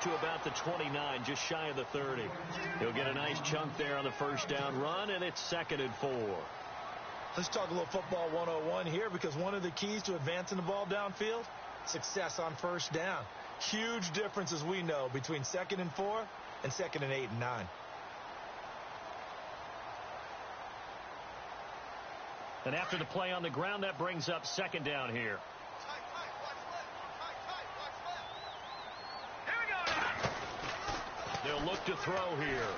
to about the 29, just shy of the 30. He'll get a nice chunk there on the first down run, and it's 2nd and 4. Let's talk a little football 101 here, because one of the keys to advancing the ball downfield, success on first down. Huge difference, as we know, between 2nd and 4 and 2nd and 8 and 9. And after the play on the ground, that brings up 2nd down here. They'll look to throw here.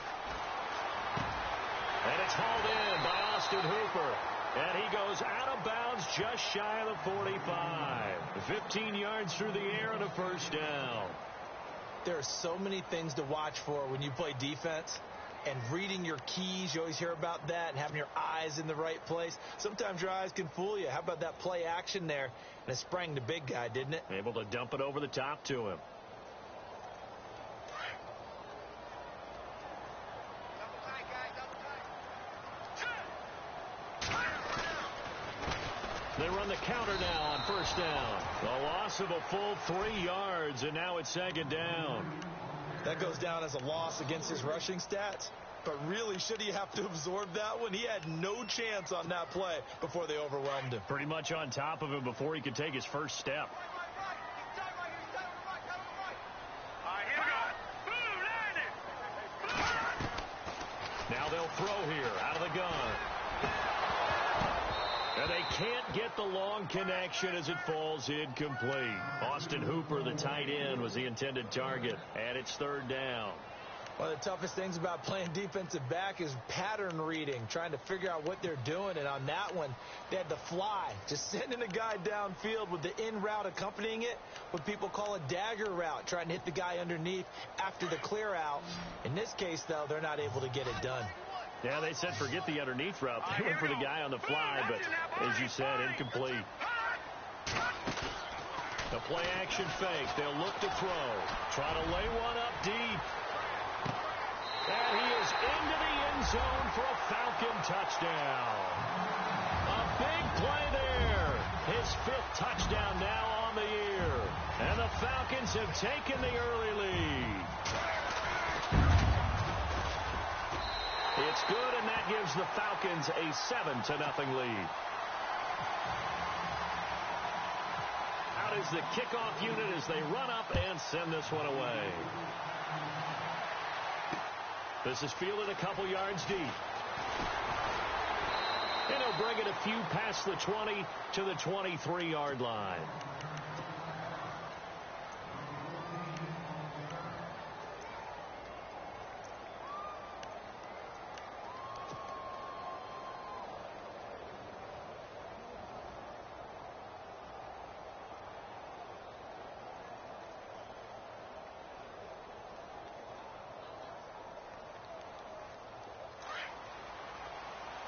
And it's hauled in by Austin Hooper. And he goes out of bounds just shy of the 45. 15 yards through the air and a first down. There are so many things to watch for when you play defense. And reading your keys, you always hear about that, and having your eyes in the right place. Sometimes your eyes can fool you. How about that play action there? And it sprang the big guy, didn't it? Able to dump it over the top to him. They run the counter now on first down. A loss of a full 3 yards, and now it's 2nd down. That goes down as a loss against his rushing stats. But really, should he have to absorb that one? He had no chance on that play before they overwhelmed him. Pretty much on top of him before he could take his first step. Now they'll throw here out of the gun. And they can't get the long connection as it falls incomplete. Austin Hooper, the tight end, was the intended target. And it's 3rd down. One of the toughest things about playing defensive back is pattern reading, trying to figure out what they're doing. And on that one, they had to fly, just sending a guy downfield with the in route accompanying it, what people call a dagger route, trying to hit the guy underneath after the clear out. In this case, though, they're not able to get it done. Yeah, they said forget the underneath route. They went for the guy on the fly, but as you said, incomplete. The play action fake. They'll look to throw. Try to lay one up deep. And he is into the end zone for a Falcon touchdown. A big play there. His 5th touchdown now on the year. And the Falcons have taken the early lead. It's good, and that gives the Falcons a 7-0 lead. Out is the kickoff unit as they run up and send this one away. This is fielded a couple yards deep. And he'll bring it a few past the 20 to the 23-yard line.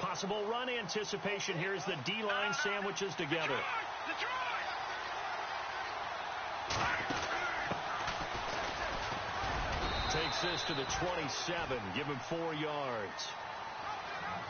Possible run anticipation here as the D-line sandwiches together. Takes this to the 27. Give him 4 yards.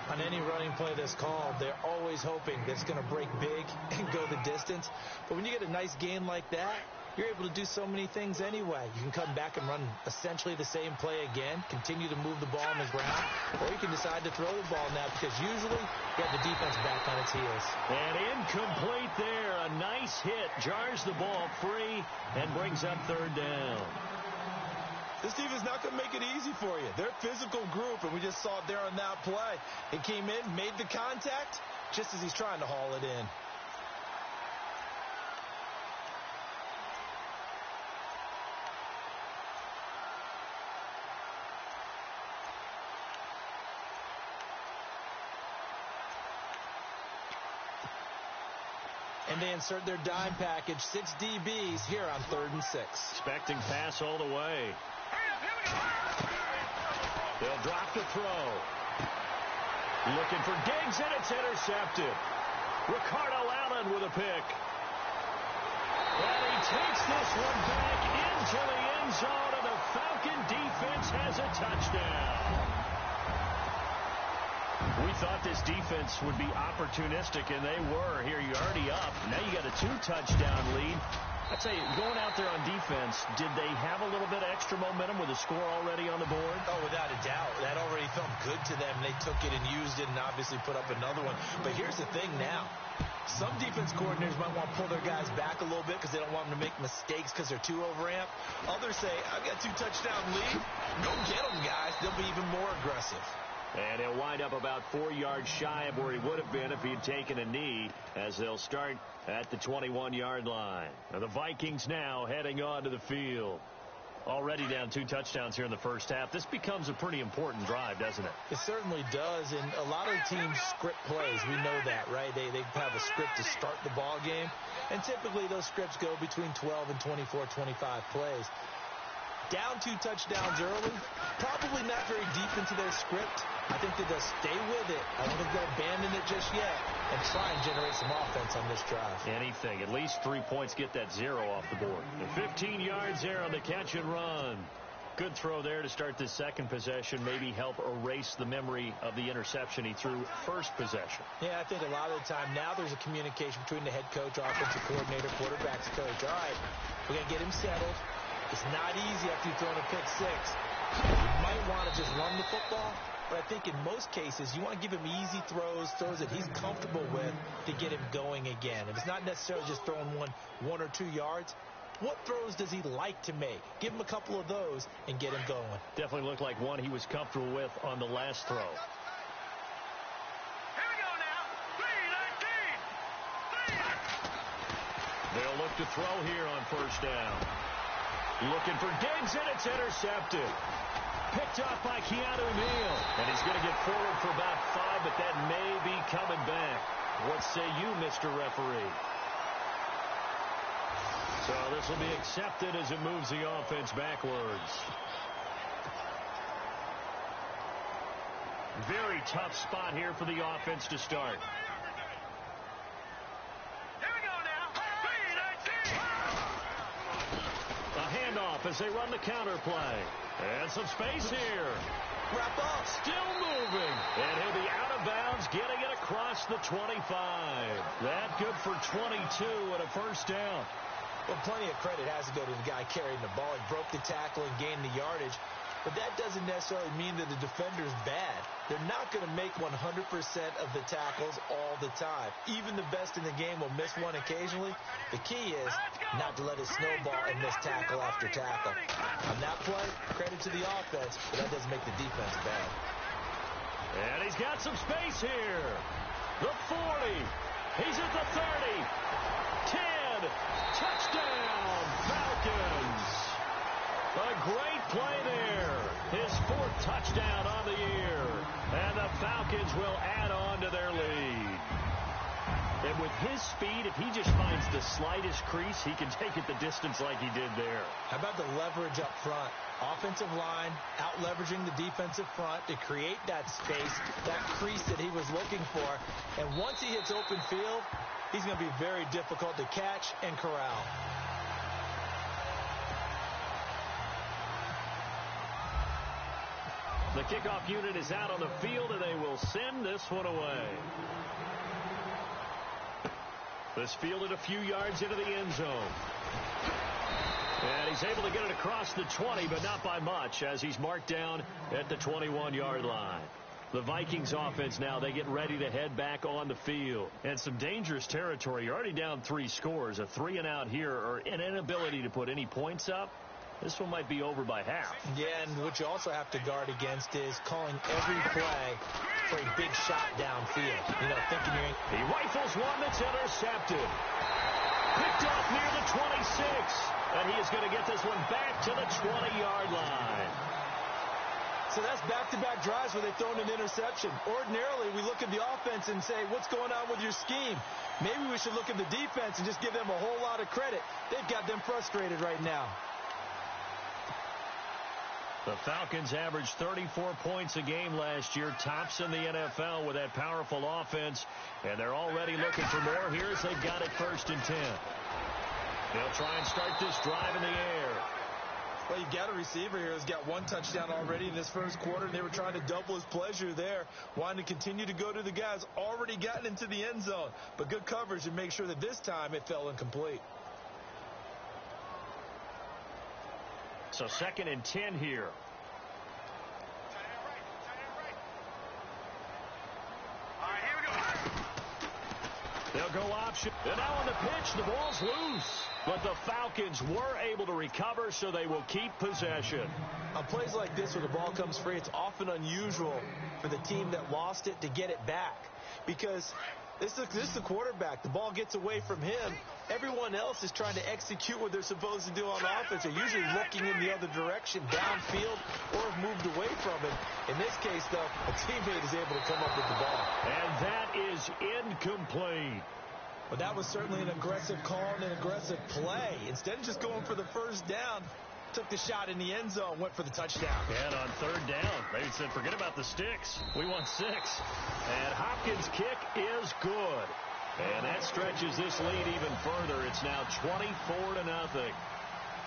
On any running play that's called, they're always hoping that it's going to break big and go the distance. But when you get a nice gain like that, you're able to do so many things anyway. You can come back and run essentially the same play again, continue to move the ball on the ground, or you can decide to throw the ball now because usually you have the defense back on its heels. And incomplete there. A nice hit. Jars the ball free and brings up 3rd down. This team is not going to make it easy for you. They're a physical group, and we just saw it there on that play. He came in, made the contact, just as he's trying to haul it in. And they insert their dime package, 6 DBs here on 3rd and 6. Expecting pass all the way. They'll drop to throw. Looking for Diggs, and it's intercepted. Ricardo Allen with a pick. And he takes this one back into the end zone, and the Falcon defense has a touchdown. We thought this defense would be opportunistic, and they were. Here, you're already up. Now you got a 2-touchdown lead. I'd say going out there on defense, did they have a little bit of extra momentum with the score already on the board? Oh, without a doubt. That already felt good to them. They took it and used it and obviously put up another one. But here's the thing now. Some defense coordinators might want to pull their guys back a little bit because they don't want them to make mistakes because they're too overamped. Others say, I've got 2 touchdown lead. Go get them, guys. They'll be even more aggressive. And he'll wind up about 4 yards shy of where he would have been if he had taken a knee, as they'll start at the 21-yard line. Now the Vikings now heading onto the field. Already down 2 touchdowns here in the first half. This becomes a pretty important drive, doesn't it? It certainly does, and a lot of teams script plays. We know that, right? They have a script to start the ball game, and typically those scripts go between 12 and 24, 25 plays. Down 2 touchdowns early, probably not very deep into their script. I think that they'll stay with it. I don't think they'll abandon it just yet and try and generate some offense on this drive. Anything. At least 3 points get that 0 off the board. And 15 yards there on the catch and run. Good throw there to start this second possession. Maybe help erase the memory of the interception he threw first possession. Yeah, I think a lot of the time now there's a communication between the head coach, offensive coordinator, quarterback's coach. All right, we're going to get him settled. It's not easy after you've thrown a pick 6. You might want to just run the football, but I think in most cases you want to give him easy throws that he's comfortable with to get him going again. If it's not necessarily just throwing one or 2 yards, what throws does he like to make? Give him a couple of those and get him going. Definitely looked like one he was comfortable with on the last throw. Here we go now. 3-19. They'll look to throw here on first down. Looking for Diggs, and it's intercepted. Picked off by Keanu Neal. And he's going to get forward for about 5, but that may be coming back. What say you, Mr. Referee? So this will be accepted as it moves the offense backwards. Very tough spot here for the offense to start. Handoff as they run the counter play. And some space here. Wrap up. Still moving. And he'll be out of bounds, getting it across the 25. That good for 22 and a first down. Well, plenty of credit has to go to the guy carrying the ball. He broke the tackle and gained the yardage. But that doesn't necessarily mean that the defender's bad. They're not going to make 100% of the tackles all the time. Even the best in the game will miss one occasionally. The key is not to let it snowball and miss tackle after tackle. On that play, credit to the offense, but that doesn't make the defense bad. And he's got some space here. The 40. He's at the 30. 10. Touchdown, Falcons. A great play there. His 4th touchdown on the year. And the Falcons will add on to their lead. And with his speed, if he just finds the slightest crease, he can take it the distance like he did there. How about the leverage up front? Offensive line out-leveraging the defensive front to create that space, that crease that he was looking for. And once he hits open field, he's going to be very difficult to catch and corral. The kickoff unit is out on the field, and they will send this one away. This fielded a few yards into the end zone. And he's able to get it across the 20, but not by much, as he's marked down at the 21-yard line. The Vikings offense now, they get ready to head back on the field. And some dangerous territory. You're already down 3 scores. A 3-and-out here, or an inability to put any points up. This one might be over by half. Yeah, and what you also have to guard against is calling every play for a big shot downfield. You know, thinking you're... He rifles one that's intercepted. Picked off near the 26. And he is going to get this one back to the 20-yard line. So that's back-to-back drives where they've thrown an interception. Ordinarily, we look at the offense and say, what's going on with your scheme? Maybe we should look at the defense and just give them a whole lot of credit. They've got them frustrated right now. The Falcons averaged 34 points a game last year, tops in the NFL with that powerful offense, and they're already looking for more here as they've got it 1st and 10. They'll try and start this drive in the air. Well, you've got a receiver here who's got 1 touchdown already in this first quarter, and they were trying to double his pleasure there, wanting to continue to go to the guys already gotten into the end zone. But good coverage and make sure that this time it fell incomplete. So 2nd and 10 here. They'll go option. And now on the pitch, the ball's loose. But the Falcons were able to recover, so they will keep possession. On plays like this where the ball comes free, it's often unusual for the team that lost it to get it back. Because this is the quarterback. The ball gets away from him. Everyone else is trying to execute what they're supposed to do on offense. They're usually looking in the other direction, downfield, or have moved away from him. In this case, though, a teammate is able to come up with the ball. And that is incomplete. But that was certainly an aggressive call and an aggressive play. Instead of just going for the first down, took the shot in the end zone, went for the touchdown. And on 3rd down, they said, forget about the sticks. We want 6. And Hopkins' kick is good. And that stretches this lead even further. It's now 24-0.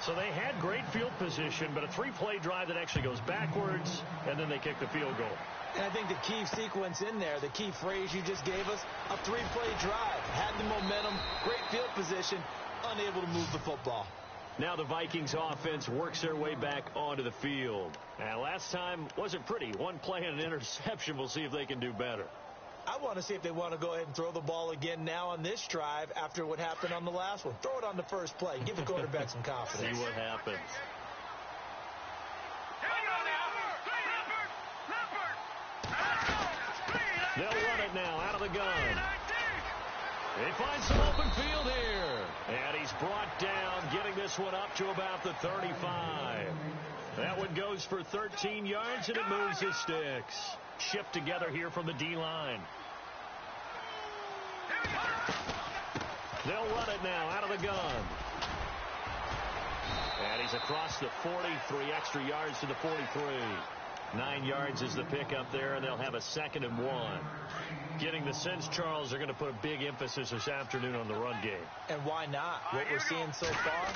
So they had great field position, but a 3-play drive that actually goes backwards, and then they kick the field goal. And I think the key sequence in there, the key phrase you just gave us, a 3-play drive. Had the momentum, great field position, unable to move the football. Now the Vikings offense works their way back onto the field. And last time wasn't pretty. 1 play and an interception. We'll see if they can do better. I want to see if they want to go ahead and throw the ball again now on this drive after what happened on the last one. Throw it on the first play. Give the quarterback some confidence. See what happens. They'll run it now out of the gun. They find some open field here. And he's brought down, getting this one up to about the 35. That one goes for 13 yards, and it moves his sticks. Shift together here from the D-line. They'll run it now out of the gun. And he's across the 40, 3 extra yards to the 43. 9 yards is the pickup there, and they'll have a 2nd and 1. Getting the sense, Charles, they're going to put a big emphasis this afternoon on the run game. And why not? What we're seeing so far,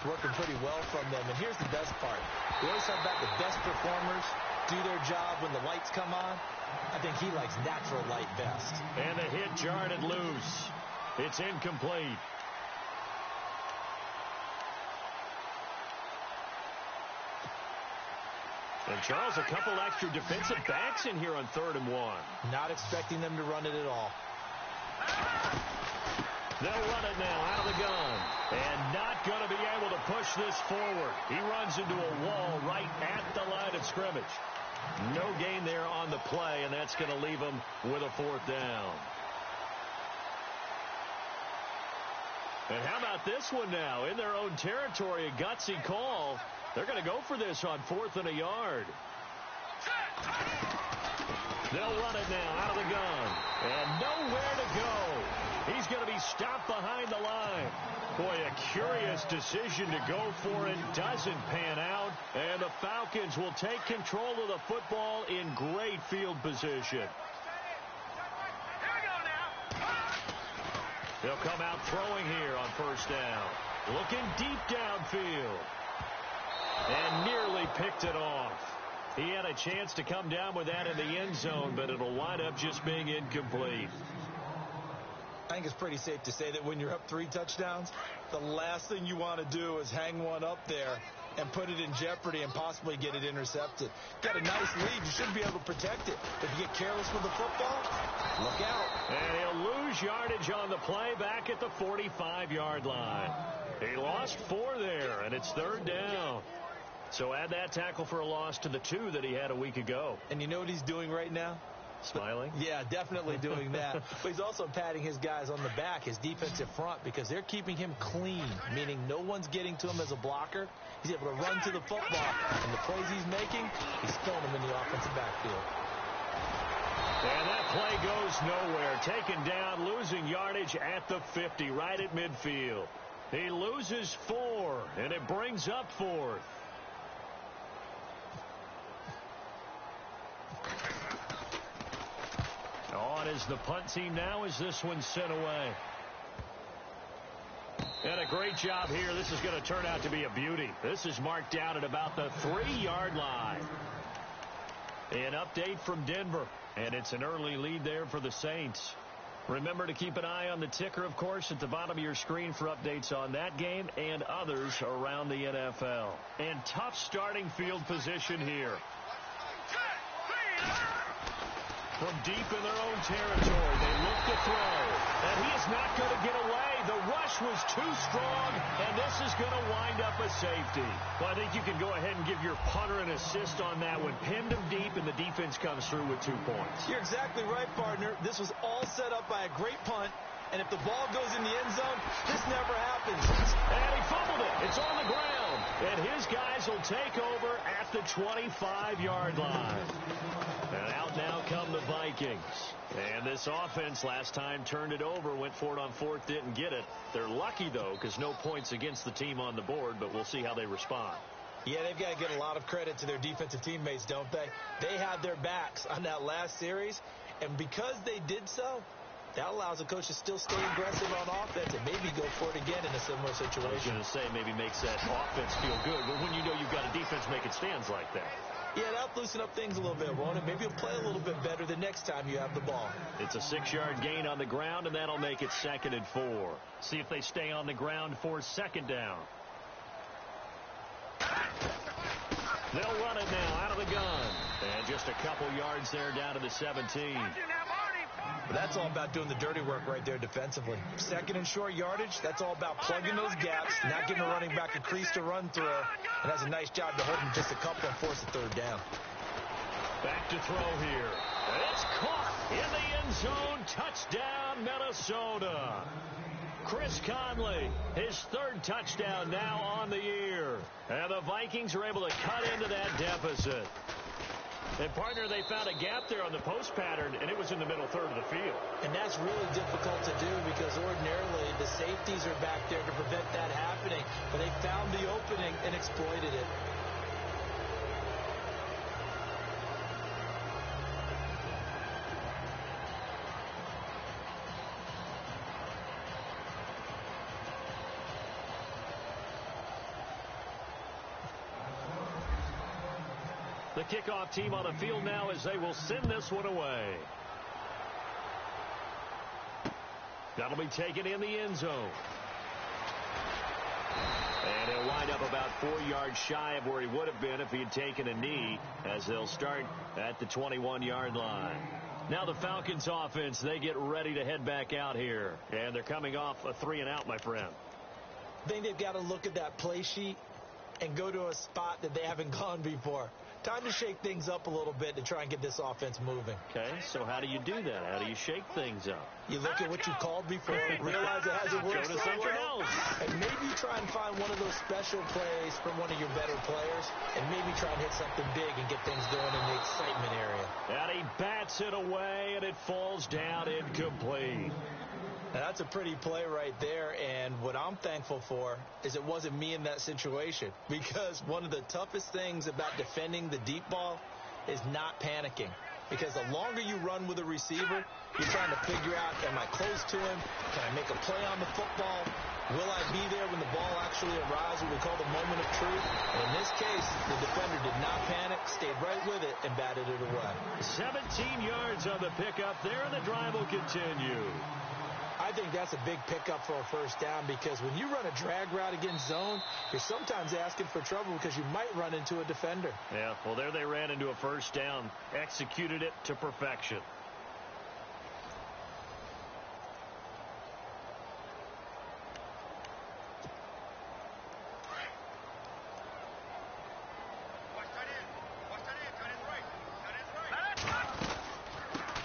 working pretty well from them. And here's the best part. We always talk about the best performers do their job when the lights come on. I think he likes natural light best. And the hit jarred it loose. It's incomplete. And Charles, a couple extra defensive backs in here on 3rd and 1. Not expecting them to run it at all. They'll run it now out of the gun. And not going to be able to push this forward. He runs into a wall right at the line of scrimmage. No gain there on the play, and that's going to leave him with a 4th down. And how about this one now? In their own territory, a gutsy call. They're going to go for this on 4th and a yard. They'll run it now out of the gun. And nowhere to go. He's going to be stopped behind the line. Boy, a curious decision to go for it. Doesn't pan out. And the Falcons will take control of the football in great field position. They'll come out throwing here on 1st down. Looking deep downfield. And nearly picked it off. He had a chance to come down with that in the end zone, but it'll wind up just being incomplete. I think it's pretty safe to say that when you're up 3 touchdowns, the last thing you want to do is hang one up there and put it in jeopardy and possibly get it intercepted. Got a nice lead. You should be able to protect it. If you get careless with the football, look out. And he'll lose yardage on the play back at the 45-yard line. He lost 4 there, and it's 3rd down. So add that tackle for a loss to the 2 that he had a week ago. And you know what he's doing right now? Smiling? Yeah, definitely doing that. But he's also patting his guys on the back, his defensive front, because they're keeping him clean, meaning no one's getting to him as a blocker. He's able to run to the football, and the plays he's making, he's throwing them in the offensive backfield. And that play goes nowhere. Taken down, losing yardage at the 50, right at midfield. He loses 4, and it brings up 4th. On is the punt team now as this one's sent away. And a great job here. This is going to turn out to be a beauty. This is marked down at about the 3-yard line. An update from Denver, and it's an early lead there for the Saints. Remember to keep an eye on the ticker, of course, at the bottom of your screen for updates on that game and others around the NFL. And tough starting field position here. From deep in their own territory, they look to throw. And he is not going to get away. The rush was too strong, and this is going to wind up a safety. Well, I think you can go ahead and give your punter an assist on that one. Pinned him deep, and the defense comes through with 2 points. You're exactly right, partner. This was all set up by a great punt. And if the ball goes in the end zone, this never happens. And he fumbled it. It's on the ground. And his guys will take over at the 25-yard line. And out now come the Vikings. And this offense last time turned it over, went for it on 4th, didn't get it. They're lucky, though, because no points against the team on the board, but we'll see how they respond. Yeah, they've got to get a lot of credit to their defensive teammates, don't they? They had their backs on that last series, and because they did so, that allows the coach to still stay aggressive on offense and maybe go for it again in a similar situation. I was going to say maybe makes that offense feel good, but when you know you've got a defense making stands like that. Yeah, that'll loosen up things a little bit, won't it? Maybe you'll play a little bit better the next time you have the ball. It's a 6-yard gain on the ground, and that'll make it 2nd and 4. See if they stay on the ground for 2nd down. They'll run it now out of the gun. And just a couple yards there down to the 17. But that's all about doing the dirty work right there defensively. 2nd and short yardage, that's all about plugging those gaps, not giving a running back a crease to run through, and has a nice job to hold him just a couple and force a 3rd down. Back to throw here. And it's caught in the end zone. Touchdown, Minnesota. Chris Conley, his 3rd touchdown now on the year. And the Vikings are able to cut into that deficit. And, partner, they found a gap there on the post pattern, and it was in the middle 3rd of the field. And that's really difficult to do because ordinarily the safeties are back there to prevent that happening. But they found the opening and exploited it. The kickoff team on the field now as they will send this one away. That'll be taken in the end zone. And he'll wind up about 4 yards shy of where he would have been if he had taken a knee, as they'll start at the 21-yard line. Now the Falcons offense, they get ready to head back out here. And they're coming off a 3-and-out, my friend. I think they've got to look at that play sheet and go to a spot that they haven't gone before. Time to shake things up a little bit to try and get this offense moving. Okay, so how do you do that? How do you shake things up? You look at what you called before, realize it hasn't worked Go to so something well, else. and maybe try and find one of those special plays from one of your better players, and maybe try and hit something big and get things going in the excitement area. And he bats it away, and it falls down incomplete. Now, that's a pretty play right there, and what I'm thankful for is it wasn't me in that situation, because one of the toughest things about defending the deep ball is not panicking, because the longer you run with a receiver, you're trying to figure out, am I close to him? Can I make a play on the football? Will I be there when the ball actually arrives, what we call the moment of truth? And in this case, the defender did not panic, stayed right with it, and batted it away. 17 yards on the pickup there, and the drive will continue. I think that's a big pickup for a 1st down, because when you run a drag route against zone, you're sometimes asking for trouble because you might run into a defender. Yeah, well, there they ran into a 1st down, executed it to perfection.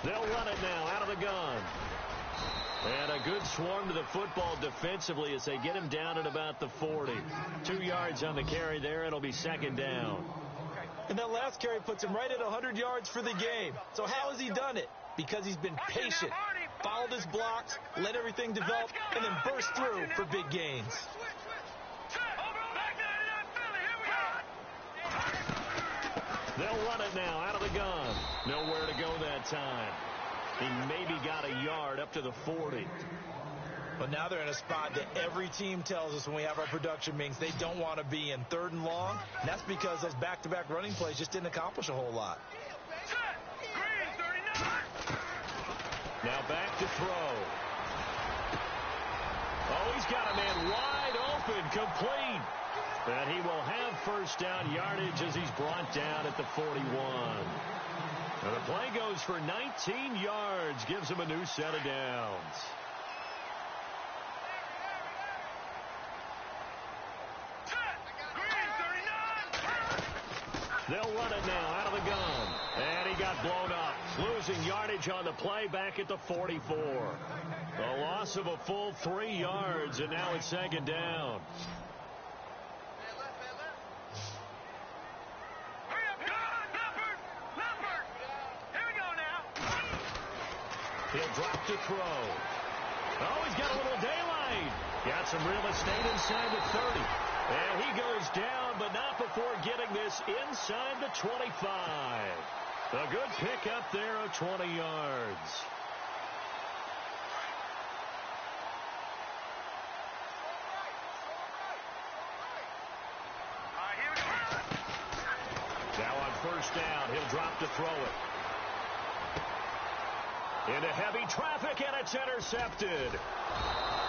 They'll run it now out of the gun. And a good swarm to the football defensively as they get him down at about the 40. 2 yards on the carry there. It'll be 2nd down. And that last carry puts him right at 100 yards for the game. So how has he done it? Because he's been patient, followed his blocks, let everything develop, and then burst through for big gains. They'll run it now out of the gun. Nowhere to go that time. He maybe got a yard up to the 40. But now they're in a spot that every team tells us when we have our production meetings they don't want to be in, 3rd and long. And that's because those back-to-back running plays just didn't accomplish a whole lot. Now back to throw. open, complete. And he will have first down yardage as he's brought down at the 41. Now the play goes for 19 yards, gives him a new set of downs. They'll run it now out of the gun. And he got blown up. Losing yardage on the play back at the 44. A loss of a full 3 yards, and now it's second down. He'll drop to throw. Oh, he's got a little daylight. Got some real estate inside the 30. And he goes down, but not before getting this inside the 25. A good pickup there of 20 yards. Now on first down, he'll drop to throw it. Into heavy traffic, and it's intercepted.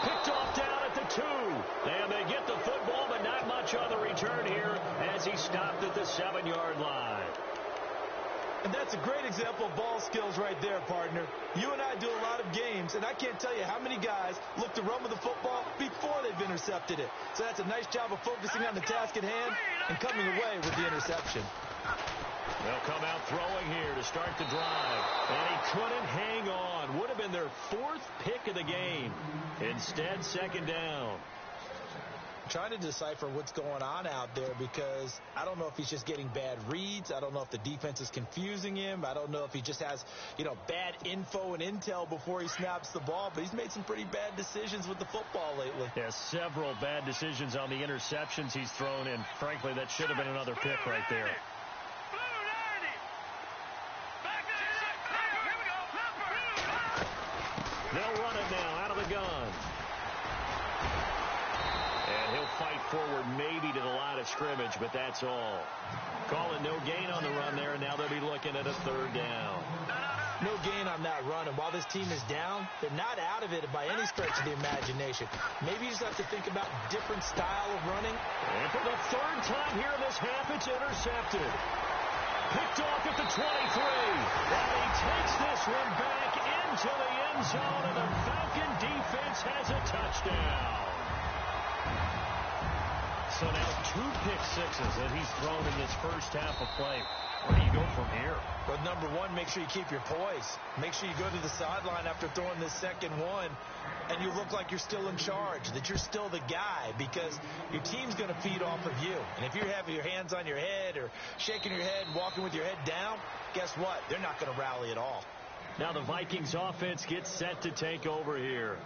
Picked off down at the 2. And they get the football, but not much on the return here as he stopped at the 7-yard line. And that's a great example of ball skills right there, partner. You and I do a lot of games, and I can't tell you how many guys look to run with the football before they've intercepted it. So that's a nice job of focusing on the task at hand and coming away with the interception. They'll come out throwing here to start the drive. And he couldn't hang on. Would have been their 4th pick of the game. Instead, second down. I'm trying to decipher what's going on out there because I don't know if he's just getting bad reads. I don't know if the defense is confusing him. I don't know if he just has, bad info and intel before he snaps the ball. But he's made some pretty bad decisions with the football lately. Yeah, several bad decisions on the interceptions he's thrown in. Frankly, that should have been another pick right there. They'll run it now out of the gun. And he'll fight forward maybe to the line of scrimmage, but that's all. Call it no gain on the run there, and now they'll be looking at a 3rd down. No gain on that run, and while this team is down, they're not out of it by any stretch of the imagination. Maybe you just have to think about different style of running. And for the 3rd time here in this half, it's intercepted. Picked off at the 23. And he takes this one back into the end zone, and the Falcon defense has a touchdown. So now 2 pick-sixes that he's thrown in this first half of play. Where do you go from here? Well, number one, make sure you keep your poise. Make sure you go to the sideline after throwing this second one, and you look like you're still in charge, that you're still the guy, because your team's going to feed off of you. And if you're having your hands on your head or shaking your head, walking with your head down, guess what? They're not going to rally at all. Now the Vikings offense gets set to take over here.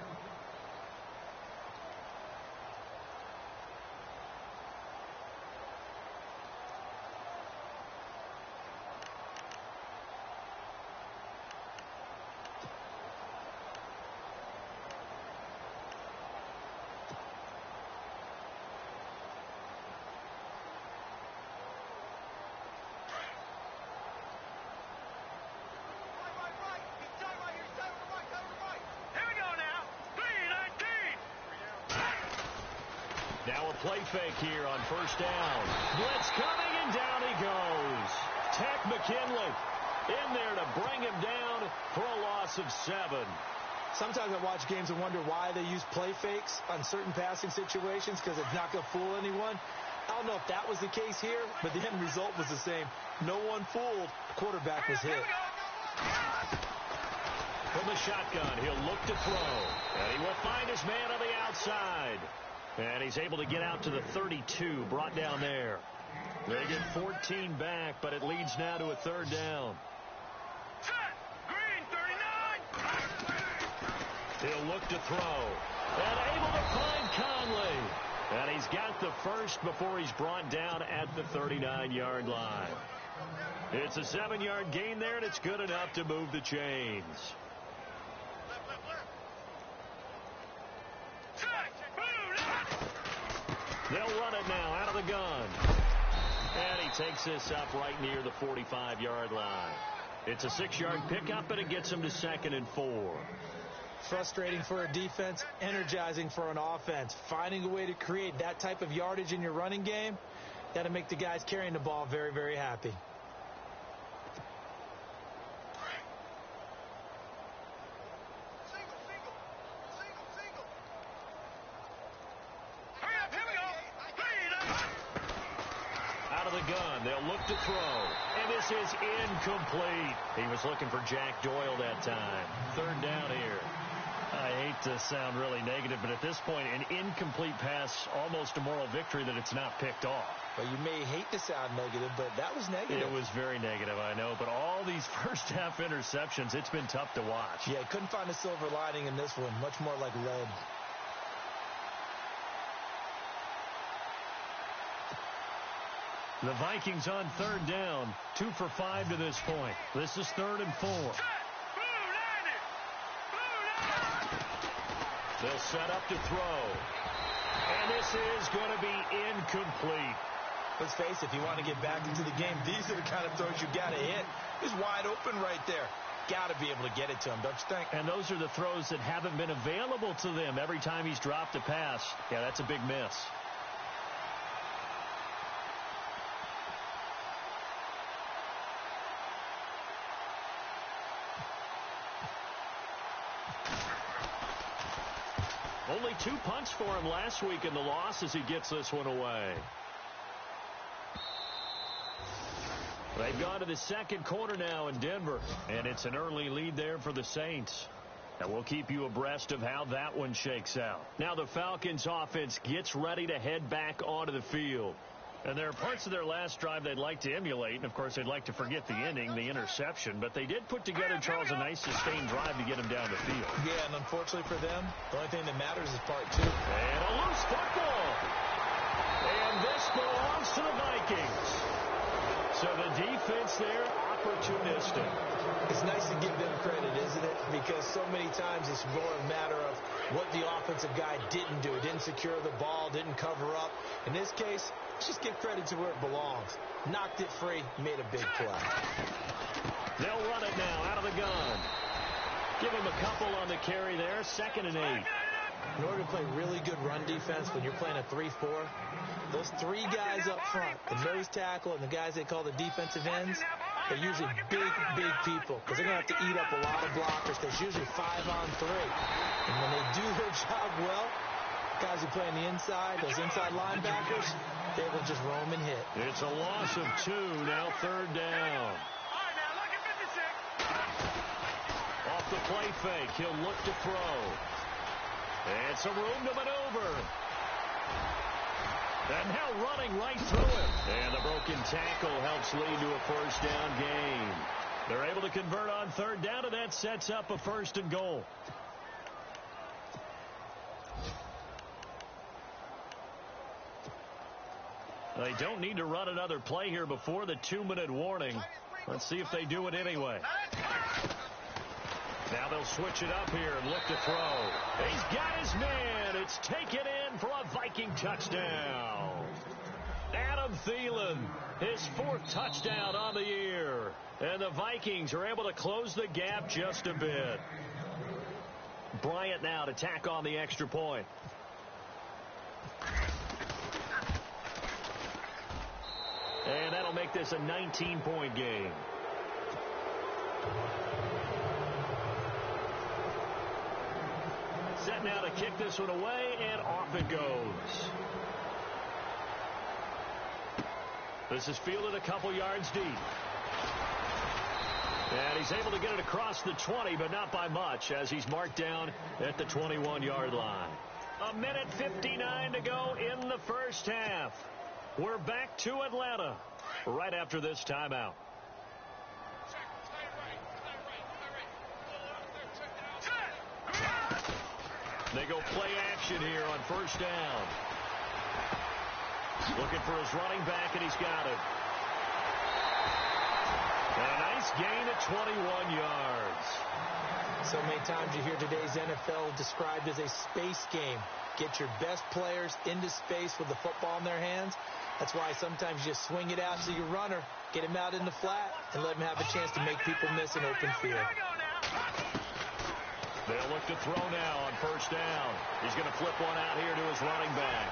Now a play fake here on first down. Blitz coming, and down he goes. Tech McKinley in there to bring him down for a loss of 7. Sometimes I watch games and wonder why they use play fakes on certain passing situations, because it's not going to fool anyone. I don't know if that was the case here, but the end result was the same. No one fooled. The quarterback was hit. From the shotgun, he'll look to throw. And he will find his man on the outside. And he's able to get out to the 32, brought down there. They get 14 back, but it leads now to a 3rd down. Green, 39. He'll look to throw. And able to find Conley. And he's got the first before he's brought down at the 39-yard line. It's a 7-yard gain there, and it's good enough to move the chains. They'll run it now out of the gun. And he takes this up right near the 45-yard line. It's a 6-yard pickup, and it gets him to 2nd and 4. Frustrating for a defense, energizing for an offense. Finding a way to create that type of yardage in your running game, that'll make the guys carrying the ball very, very happy. Gun. They'll look to throw, and this is incomplete. He was looking for Jack Doyle that time. Third down here. I hate to sound really negative, but at this point, an incomplete pass, almost a moral victory that it's not picked off. Well, you may hate to sound negative, but that was negative. It was very negative, I know, but all these first half interceptions, it's been tough to watch. Yeah, couldn't find a silver lining in this one. Much more like lead. The Vikings on third down, 2 for 5 to this point. This is 3rd and 4. They'll set up to throw. And this is going to be incomplete. Let's face it, if you want to get back into the game, these are the kind of throws you got to hit. He's wide open right there. Got to be able to get it to him, don't you think? And those are the throws that haven't been available to them every time he's dropped a pass. Yeah, that's a big miss. Only 2 punts for him last week in the loss as he gets this one away. They've gone to the second quarter now in Denver, and it's an early lead there for the Saints. And we'll keep you abreast of how that one shakes out. Now the Falcons offense gets ready to head back onto the field. And there are parts of their last drive they'd like to emulate. And, of course, they'd like to forget the ending, the interception. But they did put together, Charles, a nice sustained drive to get him down the field. Yeah, and unfortunately for them, the only thing that matters is part 2. And a loose football. And this belongs to the Vikings. So the defense there, opportunistic. It's nice to give them credit, isn't it? Because so many times it's more a matter of what the offensive guy didn't do. Didn't secure the ball, didn't cover up. In this case, just give credit to where it belongs. Knocked it free, made a big play. They'll run it now out of the gun. Give him a couple on the carry there, 2nd and 8. In order to play really good run defense when you're playing a 3-4, those 3 guys up front, the nose tackle and the guys they call the defensive ends, they're usually big, big people because they're going to have to eat up a lot of blockers. There's usually 5 on 3. And when they do their job well, guys who play on the inside, those inside linebackers, they will just roam and hit. It's a loss of 2, now 3rd down. Off the play fake, he'll look to throw. And some room to maneuver. And now running right through it. And the broken tackle helps lead to a 1st down gain. They're able to convert on 3rd down, and that sets up a 1st and goal. They don't need to run another play here before the 2-minute warning. Let's see if they do it anyway. Now they'll switch it up here and look to throw. He's got his man. It's taken in for a Viking touchdown. Adam Thielen, his 4th touchdown on the year. And the Vikings are able to close the gap just a bit. Bryant now to tack on the extra point. And that'll make this a 19-point game. Set now to kick this one away, and off it goes. This is fielded a couple yards deep. And he's able to get it across the 20, but not by much, as he's marked down at the 21-yard line. 1:59 to go in the first half. We're back to Atlanta right after this timeout. They go play action here on 1st down. Looking for his running back, and he's got it. And a nice gain at 21 yards. So many times you hear today's NFL described as a space game. Get your best players into space with the football in their hands. That's why sometimes you just swing it out to your runner, get him out in the flat, and let him have a chance to make people miss an open field. They'll look to throw now on first down. He's going to flip one out here to his running back.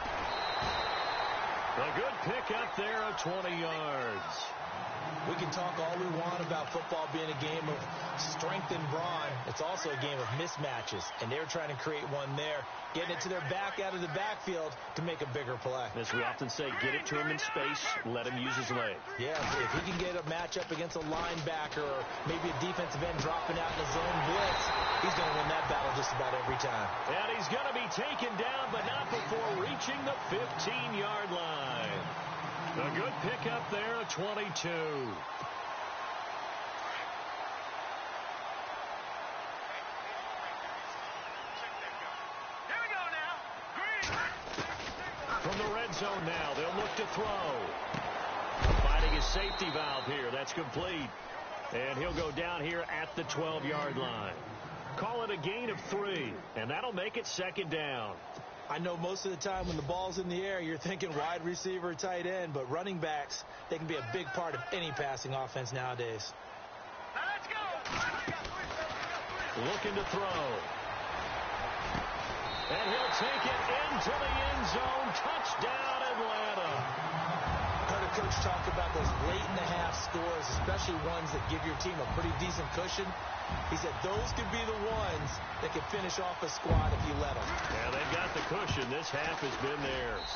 A good pickup there of 20 yards. We can talk all we want about football being a game of strength and brawn. It's also a game of mismatches, and they're trying to create one there, getting it to their back out of the backfield to make a bigger play. As we often say, get it to him in space, let him use his leg. Yeah, if he can get a matchup against a linebacker or maybe a defensive end dropping out in a zone blitz, he's going to win that battle just about every time. And he's going to be taken down, but not before reaching the 15-yard line. A good pickup there at 22. From the red zone now, they'll look to throw. Finding his safety valve here. That's complete. And he'll go down here at the 12-yard line. Call it a gain of 3, and that'll make it second down. I know most of the time when the ball's in the air, you're thinking wide receiver, tight end, but running backs, they can be a big part of any passing offense nowadays. Let's go! Looking to throw. And he'll take it into the end zone. Touchdown, Atlanta. Heard a coach talk about those late-in-the-half scores, especially ones that give your team a pretty decent cushion. He said those could be the ones that can finish off a squad if you let them. Yeah, they've got the cushion. This half has been theirs.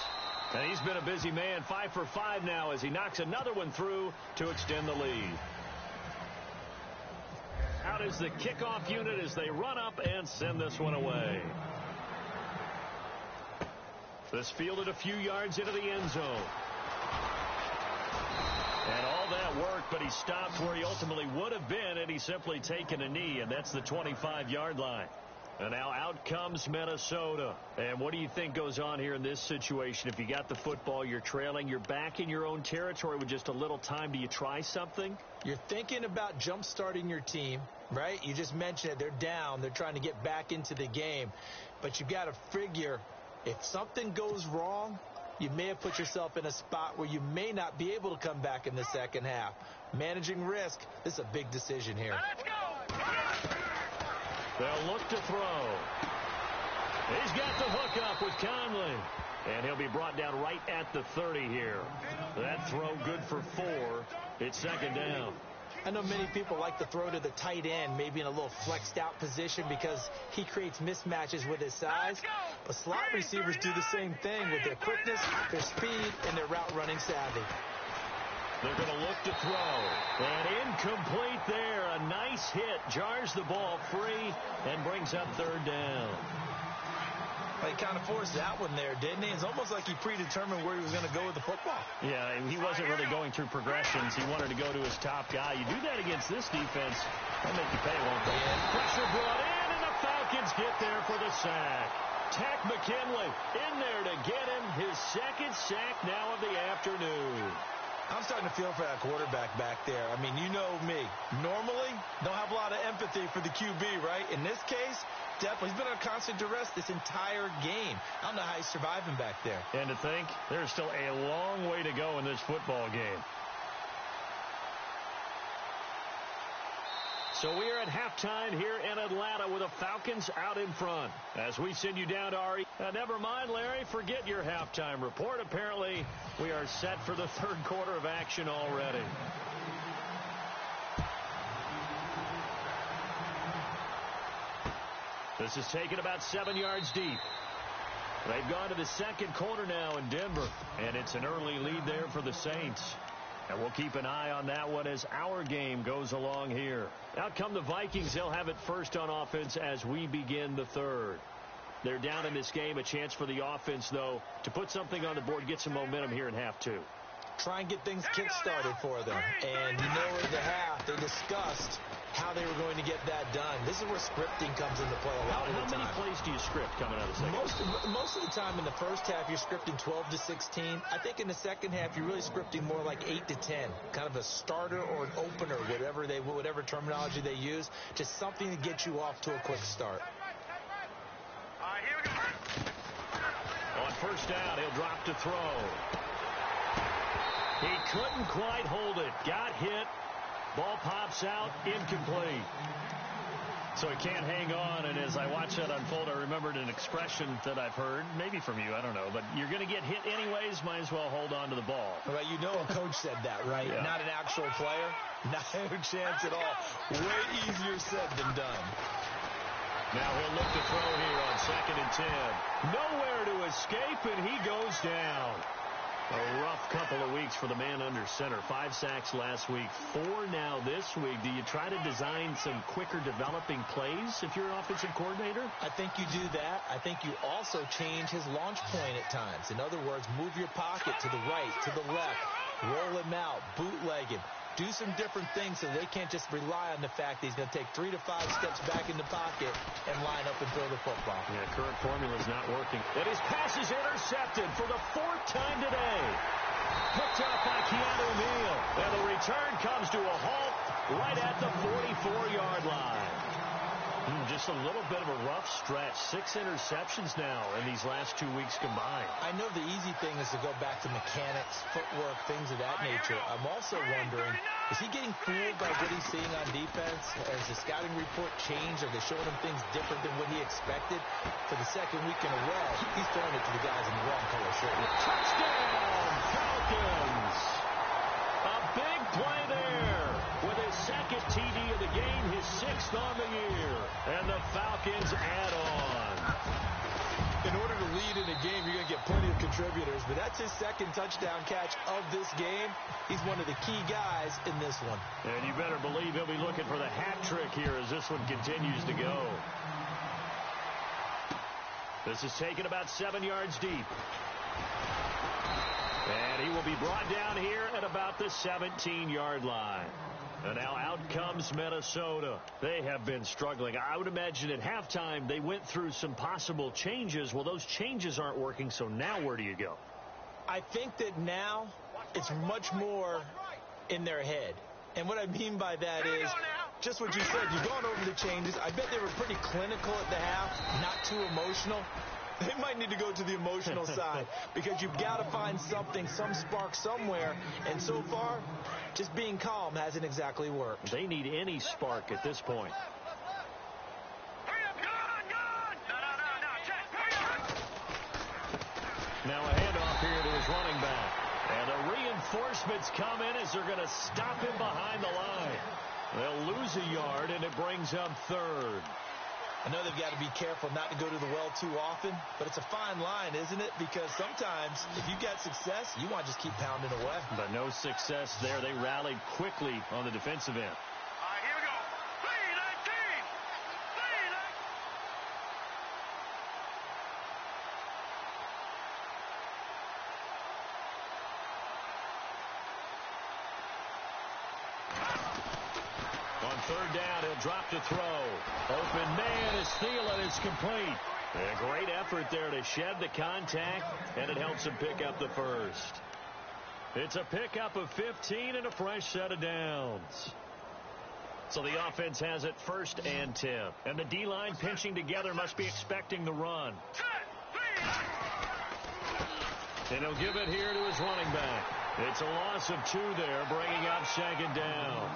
And he's been a busy man, 5 for 5 now as he knocks another one through to extend the lead. Out is the kickoff unit as they run up and send this one away. This fielded a few yards into the end zone. And all that work, but he stopped where he ultimately would have been, and he's simply taken a knee, and that's the 25-yard line. And now out comes Minnesota. And what do you think goes on here in this situation? If you got the football, you're trailing, you're back in your own territory with just a little time. Do you try something? You're thinking about jump-starting your team, right? You just mentioned it. They're down. They're trying to get back into the game. But you got to figure if something goes wrong, you may have put yourself in a spot where you may not be able to come back in the second half. Managing risk, this is a big decision here. Let's go! They'll look to throw. He's got the hook up with Conley. And he'll be brought down right at the 30 here. That throw good for 4. It's second down. I know many people like to throw to the tight end, maybe in a little flexed out position because he creates mismatches with his size. But slot receivers do the same thing with their quickness, their speed, and their route running savvy. They're going to look to throw. And incomplete there. A nice hit. Jars the ball free and brings up third down. He kind of forced that one there, didn't he? It's almost like he predetermined where he was going to go with the football. Yeah, he wasn't really going through progressions. He wanted to go to his top guy. You do that against this defense, they'll make you pay, won't they? Yeah. Pressure brought in, and the Falcons get there for the sack. Tack McKinley in there to get him his second sack now of the afternoon. I'm starting to feel for that quarterback back there. I mean, you know me. Normally, don't have a lot of empathy for the QB, right? In this case, definitely. He's been under constant duress this entire game. I don't know how he's surviving back there. And to think, there's still a long way to go in this football game. So we are at halftime here in Atlanta with the Falcons out in front. As we send you down to our... never mind, Larry, forget your halftime report. Apparently, we are set for the third quarter of action already. This is taken about 7 yards deep. They've gone to the second quarter now in Denver, and it's an early lead there for the Saints. And we'll keep an eye on that one as our game goes along here. Out come the Vikings. They'll have it first on offense as we begin the third. They're down in this game. A chance for the offense, though, to put something on the board, get some momentum here in half two. Try and get things kick-started for them. And you know in the half, they discussed how they were going to get that done. This is where scripting comes into play a lot of the time. How many plays do you script coming out of the second? Most of the time in the first half, you're scripting 12 to 16. I think in the second half, you're really scripting more like 8 to 10. Kind of a starter or an opener, whatever terminology they use. Just something to get you off to a quick start. All right, here we go. On first down, he'll drop to throw. He couldn't quite hold it. Got hit. Ball pops out. Incomplete. So he can't hang on, and as I watch that unfold, I remembered an expression that I've heard, maybe from you, I don't know, but you're going to get hit anyways, might as well hold on to the ball. Well, you know a coach said that, right? Yeah. Not an actual player. No chance at all. Way easier said than done. Now he'll look to throw here on 2nd and 10. Nowhere to escape, and he goes down. A rough couple of weeks for the man under center. 5 sacks last week, 4 now this week. Do you try to design some quicker developing plays if you're an offensive coordinator? I think you do that. I think you also change his launch point at times. In other words, move your pocket to the right, to the left, roll him out, bootleg him. Do some different things so they can't just rely on the fact that he's going to take 3 to 5 steps back in the pocket and line up and throw the football. Yeah, current formula's not working. And his pass is intercepted for the 4th time today. Picked up by Keanu Neal. And the return comes to a halt right at the 44-yard line. Just a little bit of a rough stretch. 6 interceptions now in these last 2 weeks combined. I know the easy thing is to go back to mechanics, footwork, things of that nature. I'm also wondering, is he getting fooled by what he's seeing on defense? Has the scouting report changed? Are they showing him things different than what he expected? For the 2nd week in a row, he's throwing it to the guys in the wrong color shirt. Touchdown, Falcons! A big play there with his 2nd TD of the game, his 6th on the year. And the Falcons add on. In order to lead in a game, you're going to get plenty of contributors, but that's his 2nd touchdown catch of this game. He's one of the key guys in this one. And you better believe he'll be looking for the hat trick here as this one continues to go. This is taken about 7 yards deep. And he will be brought down here at about the 17-yard line. And now out comes Minnesota. They have been struggling. I would imagine at halftime they went through some possible changes. Well, those changes aren't working, so now where do you go? I think that now it's much more in their head. And what I mean by that is just what you said. You've gone over the changes. I bet they were pretty clinical at the half, not too emotional. They might need to go to the emotional side because you've got to find something, some spark somewhere. And so far, just being calm hasn't exactly worked. They need any spark at this point. Now a handoff here to his running back. And the reinforcements come in as they're going to stop him behind the line. They'll lose a yard, and it brings up 3rd. I know they've got to be careful not to go to the well too often, but it's a fine line, isn't it? Because sometimes if you get success, you want to just keep pounding away. But no success there. They rallied quickly on the defensive end. All right, here we go. 3-19. On 3rd down, he'll drop to throw. Open man is Thielen is complete. A great effort there to shed the contact, and it helps him pick up the 1st. It's a pickup of 15 and a fresh set of downs. So the offense has it 1st and 10. And the D-line pinching together must be expecting the run. And he'll give it here to his running back. It's a loss of 2 there, bringing up 2nd down.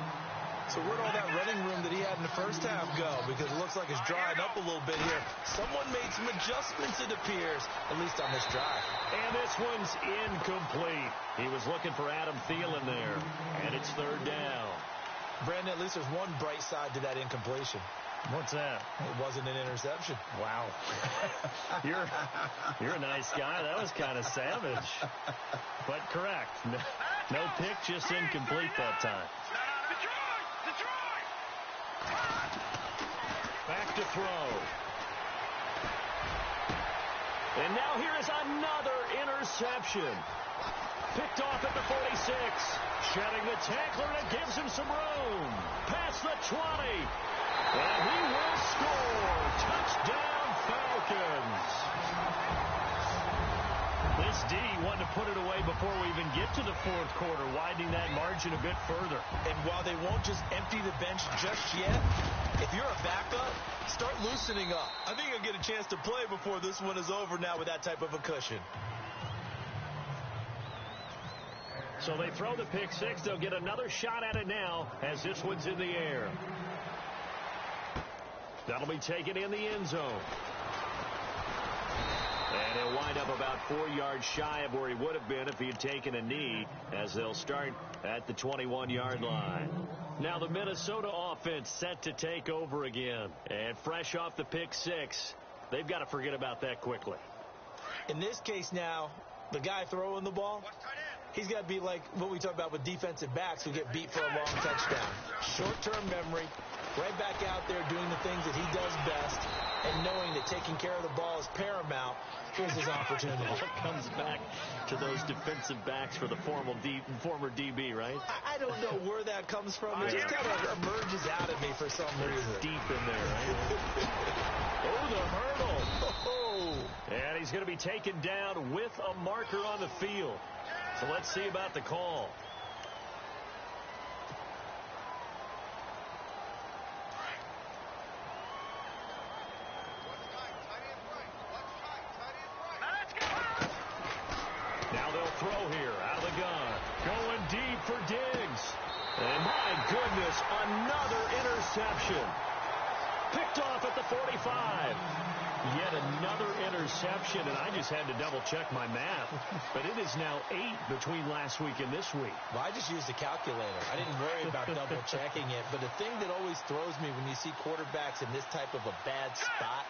So where'd all that running room that he had in the first half go? Because it looks like it's drying up a little bit here. Someone made some adjustments, it appears, at least on this drive. And this one's incomplete. He was looking for Adam Thielen there, and it's 3rd down. Brandon, at least there's one bright side to that incompletion. What's that? It wasn't an interception. Wow. You're a nice guy. That was kind of savage. But correct. No pick, just incomplete that time. Back to throw. And now here is another interception. Picked off at the 46. Shedding the tackler, and it gives him some room. Past the 20. And he will score. Touchdown, Falcons. This D wanted to put it away before we even get to the 4th quarter, widening that margin a bit further. And while they won't just empty the bench just yet, if you're a backup, start loosening up. I think you'll get a chance to play before this one is over now with that type of a cushion. So they throw the pick 6. They'll get another shot at it now as this one's in the air. That'll be taken in the end zone. And he'll wind up about 4 yards shy of where he would have been if he had taken a knee, as they'll start at the 21-yard line. Now the Minnesota offense set to take over again. And fresh off the pick six, they've got to forget about that quickly. In this case now, the guy throwing the ball, he's got to be like what we talk about with defensive backs who get beat for a long touchdown. Short-term memory, right back out there doing the things that he does best, and knowing that taking care of the ball is paramount. Here's his opportunity. It comes back to those defensive backs for the former DB, right? I don't know where that comes from. It just kind of emerges out of me for some reason. It's deep in there, right? Oh, the hurdle. Oh. And he's going to be taken down with a marker on the field. So let's see about the call. Now they'll throw here out of the gun. Going deep for Diggs. And my goodness, another interception. Picked off at the 45. Yet another interception, and I just had to double-check my math. But it is now 8 between last week and this week. Well, I just used a calculator. I didn't worry about double-checking it. But the thing that always throws me when you see quarterbacks in this type of a bad spot,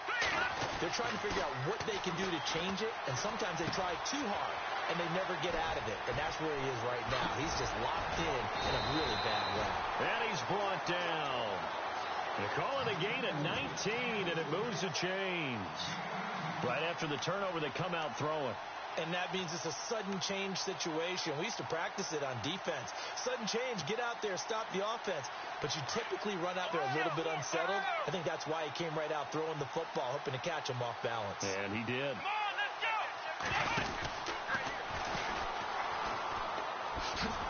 they're trying to figure out what they can do to change it, and sometimes they try too hard, and they never get out of it. And that's where he is right now. He's just locked in a really bad way. And he's brought down. They're calling a gain of 19, and it moves the chains. Right after the turnover, they come out throwing. And that means it's a sudden change situation. We used to practice it on defense. Sudden change, get out there, stop the offense. But you typically run out there a little bit unsettled. I think that's why he came right out throwing the football, hoping to catch him off balance. And he did. Come on, let's go!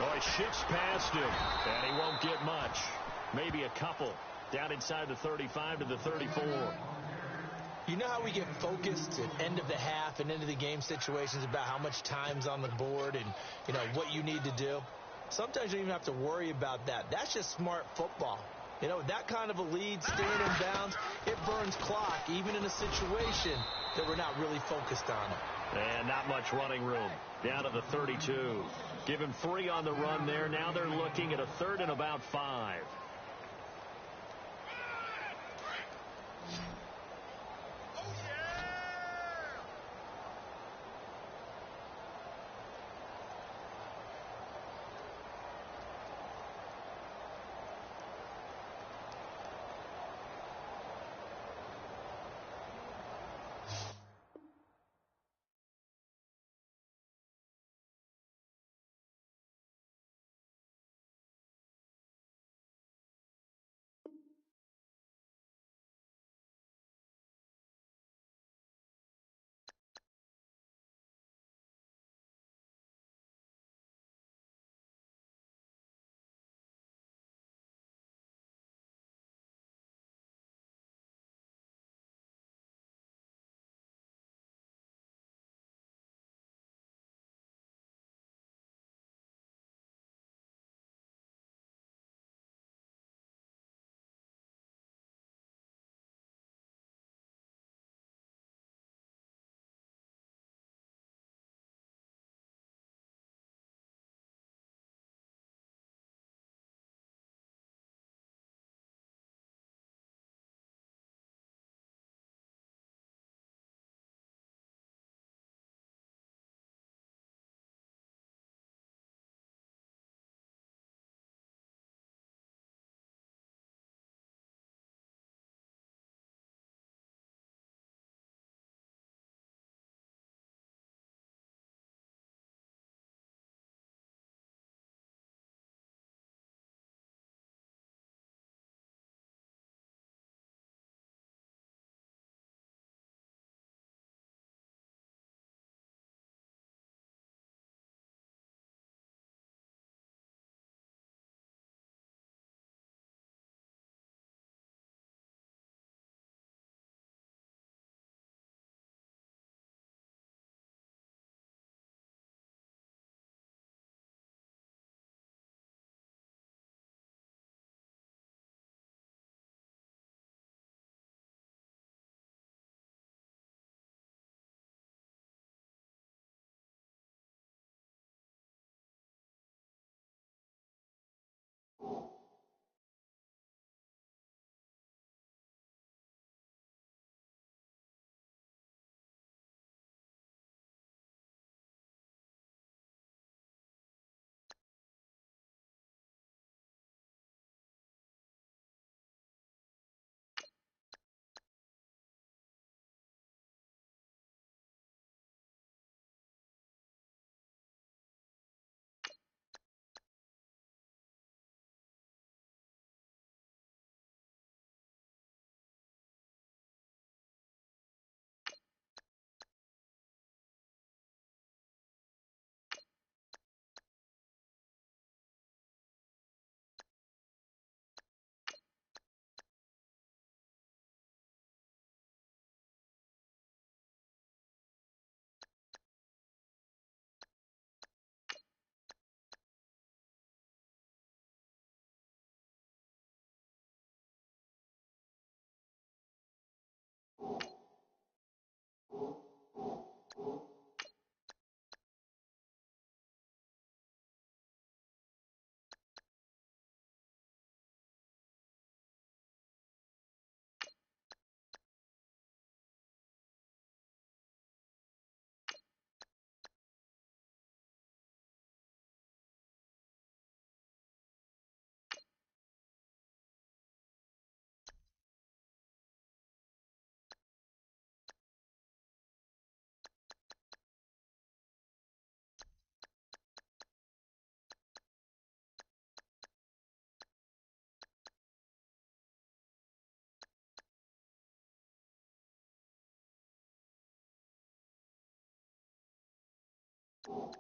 Oh, he shifts past him, and he won't get much. Maybe a couple. Down inside the 35 to the 34. You know how we get focused at end of the half and end of the game situations about how much time's on the board and, you know, what you need to do? Sometimes you don't even have to worry about that. That's just smart football. You know, that kind of a lead, staying in bounds, it burns clock, even in a situation that we're not really focused on it. And not much running room. Down to the 32. Give him 3 on the run there. Now they're looking at a 3rd and about 5. You